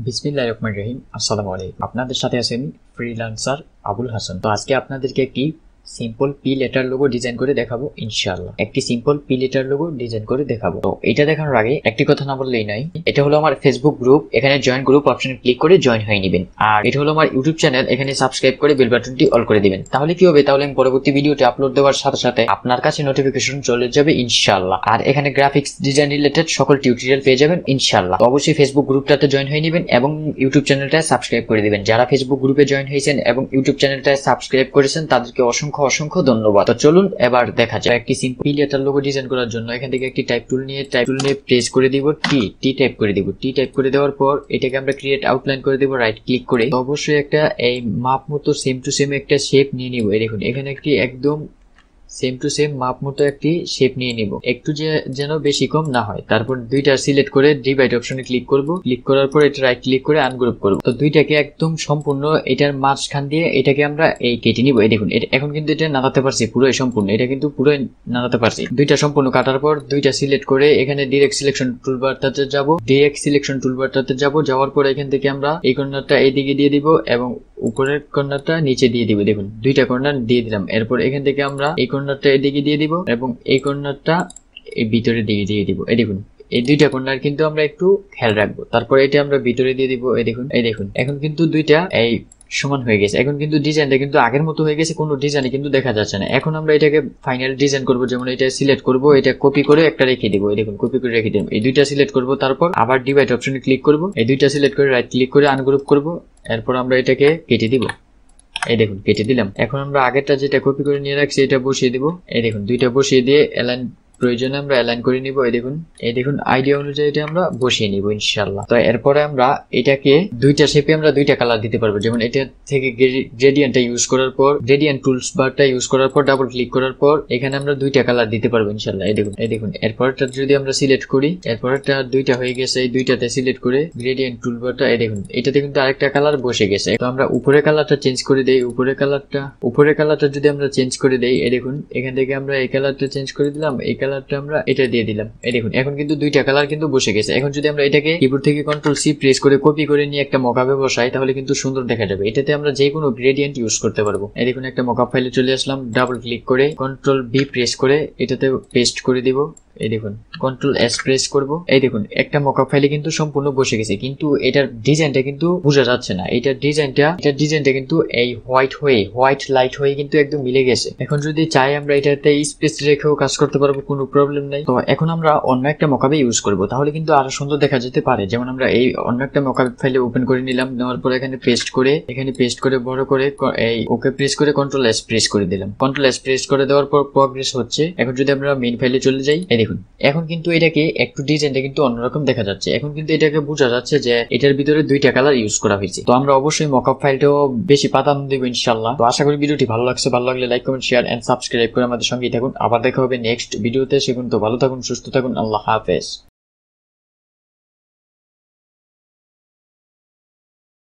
বিসমিল্লাহির রহমানির রহিম। আসসালামু আলাইকুম। আপনাদের সাথে আছেন ফ্রিল্যান্সার আবুল হাসান। তো আজকে আপনাদেরকে একটি simple P letter logo design করে দেখাবো ইনশাআল্লাহ। একটি simple P letter logo design করে দেখাবো। তো এটা দেখানোর আগে একটি কথা না বললেই নয়, এটা হলো আমার ফেসবুক গ্রুপ। এখানে জয়েন গ্রুপ অপশনে ক্লিক করে জয়েন হয়ে নেবেন। আর এটা হলো আমার ইউটিউব চ্যানেল, এখানে সাবস্ক্রাইব করে বেল বাটনটি অল করে দিবেন। তাহলে কি হবে, তাহলে আমি পরবর্তী ভিডিওটি আপলোড দেওয়ার সাথে সাথে আপনার কাছে নোটিফিকেশন চলে যাবে ইনশাআল্লাহ। আর এখানে গ্রাফিক্স ডিজাইন রিলেটেড সকল টিউটোরিয়াল পেয়ে যাবেন ইনশাআল্লাহ। তো অবশ্যই ফেসবুক গ্রুপটাতে জয়েন হয়ে নেবেন এবং ইউটিউব চ্যানেলটা সাবস্ক্রাইব করে দিবেন। যারা ফেসবুক গ্রুপে জয়েন হয়েছেন এবং ইউটিউব চ্যানেলটা সাবস্ক্রাইব করেছেন তাদেরকে অসংখ্য অসংখ্য ধন্যবাদ। তো চলুন এবার দেখা যায় একটি simple P letter logo design করার জন্য এখান থেকে একটি টাইপ টুল নিয়ে প্রেস করে দিব, টি টাইপ করে দিব। টি টাইপ করে দেওয়ার পর এটাকে আমরা ক্রিয়েট আউটলাইন করে দেব রাইট ক্লিক করে। অবশ্যই একটা এই মাপ মতো সেম টু সেম একটা শেপ নিয়ে নিব। এই দেখুন এখানে একটি একদম সেম টু সেম মাপ মতো একটি শেপ নিয়ে নিব, একটু যেন বেশি কম না হয়। তারপর দুইটা সিলেক্ট করে ডিভাইড অপশনে ক্লিক করব। ক্লিক করার পর এটা রাইট ক্লিক করে আনগ্রুপ করব। তো দুইটাকে একদম সম্পূর্ণ এটার মাঝখান দিয়ে এটাকে আমরা এই কেটে নিব। এই দেখুন এখন কিন্তু এটা নাড়াতে পারছি পুরোই সম্পূর্ণ, এটা কিন্তু পুরোই নাড়াতে পারছি। দুইটা সম্পূর্ণ কাটার পর দুইটা সিলেক্ট করে এখানে ডিরেক্ট সিলেকশন টুলবারটাতে যাব। যাওয়ার পর এখান থেকে আমরা এই কর্নারটা এইদিকে দিয়ে দিব এবং উপরের কর্নারটা নিচে দিয়ে দিব। দেখুন দুইটা কর্নার দিয়ে দিলাম। এরপর এখান থেকে আমরা এই কর্নারটা এদিকে দিয়ে দিব এবং এই কর্নারটা এই ভিতরের দিকে দিয়ে দিব। এই দেখুন এই দুইটা কর্নার কিন্তু আমরা একটু খেয়াল রাখবো। তারপর এটা আমরা ভিতরে দিয়ে দিব। এই দেখুন এখন কিন্তু দুইটা এই সমান হয়ে গেছে। এখন কিন্তু ডিজাইনটা কিন্তু আগের মতো হয়ে গেছে, কোনো ডিজাইনে কিন্তু দেখা যাচ্ছে না। এখন আমরা এটাকে ফাইনাল ডিজাইন করব। যেমন এটা সিলেক্ট করব, এটা কপি করে একটা রেখে দিব। এই দেখুন কপি করে রেখে দিব। এই দুইটা সিলেক্ট করব, তারপর আবার ডিভাইড অপশনে ক্লিক করব। এই দুইটা সিলেক্ট করে রাইট ক্লিক করে আনগ্রুপ করব। এরপর আমরা এটাকে কেটে দিব। এই দেখুন কেটে দিলাম। এখন আমরা আগেরটা যেটা কপি করে নিয়ে রাখছি এটা বসিয়ে দিব। এই দেখুন দুইটা বসিয়ে দিয়ে অ্যালাইন প্রয়োজনে আমরা অ্যালাইন করে নিব। এই দেখুন আইডিয়া অনুযায়ী এটা আমরা বসিয়ে নিব ইনশাআল্লাহ। তো এরপরে আমরা এটাকে দুইটা শেপে আমরা দুইটা কালার দিতে পারবো। যেমন এটা থেকে গ্রেডিয়েন্টটা ইউজ করার পর, গ্রেডিয়েন্ট টুলস বারটা ইউজ করার পর ডাবল ক্লিক করার পর এখানে আমরা দুইটা কালার দিতে পারবো ইনশাআল্লাহ। এই দেখুন এরপরটা যদি আমরা সিলেক্ট করি, এরপরটা দুইটা হয়ে গেছে। এই দুইটাতে সিলেক্ট করে গ্রেডিয়েন্ট টুলবারটা এই দেখুন এটাতে কিন্তু আরেকটা কালার বসে গেছে। তো আমরা উপরের কালারটা চেঞ্জ করে দেই। উপরের কালারটা যদি আমরা চেঞ্জ করে দেই, এই দেখুন এখান থেকে আমরা এই কালারটা চেঞ্জ করে দিলাম, এই কালারটা আমরা এটা দিয়ে দিলাম। এই দেখুন এখন কিন্তু দুইটা কালার কিন্তু বসে গেছে। এখন যদি আমরা এটাকে কিবোর্ড থেকে কন্ট্রোল সি প্রেস করে কপি করে নিয়ে একটা মকআপে বসাই তাহলে কিন্তু সুন্দর দেখা যাবে। এটাতে আমরা যে কোনো গ্রেডিয়েন্ট ইউজ করতে পারবো। এই দেখুন একটা মকআপ ফাইলে চলে আসলাম, ডাবল ক্লিক করে কন্ট্রোল বি প্রেস করে এটাতে পেস্ট করে দিব। এই দেখুন কন্ট্রোল এস প্রেস করব। এই দেখুন একটা মকআপ ফাইলে কিন্তু সম্পূর্ণ বসে গেছে, কিন্তু এটার ডিজাইনটা কিন্তু বোঝা যাচ্ছে না। এটার ডিজাইনটা কিন্তু এই হোয়াইট লাইট হয়ে কিন্তু একদম মিলে গেছে। এখন যদি চাই আমরা এটাতে স্পেস রেখেও কাজ করতে পারবো, কোনো প্রবলেম নাই। তো এখন আমরা অন্য একটা মকআপে ইউজ করব, তাহলে কিন্তু আরো সুন্দর দেখা যেতে পারে। যেমন আমরা এই অন্য একটা মকআপ ফাইলে ওপেন করে নিলাম, নেওয়ার পর এখানে পেস্ট করে বড় করে এই ওকে প্রেস করে কন্ট্রোল এস প্রেস করে দিলাম। কন্ট্রোল এস প্রেস করে দেওয়ার পর প্রগ্রেস হচ্ছে। এখন যদি আমরা মেইন ফাইলে চলে যাই, এই দেখুন এখন কিন্তু এটাকে একটু ডিজাইনটা কিন্তু অন্যরকম দেখা যাচ্ছে। এখন কিন্তু এটাকে বোঝা যাচ্ছে যে এটার ভিতরে দুইটা কালার ইউজ করা হয়েছে। তো আমরা অবশ্যই মকআপ ফাইলটাও বেশি প্রাধান্য দেব ইনশাআল্লাহ। তো আশা করি ভিডিওটি ভালো লাগছে। ভালো লাগলে like comment share and subscribe করে আমাদের সঙ্গেই থাকুন। আবার দেখা হবে নেক্সট ভিডিওতে। সে পর্যন্ত ভালো থাকুন, সুস্থ থাকুন। আল্লাহ হাফেজ।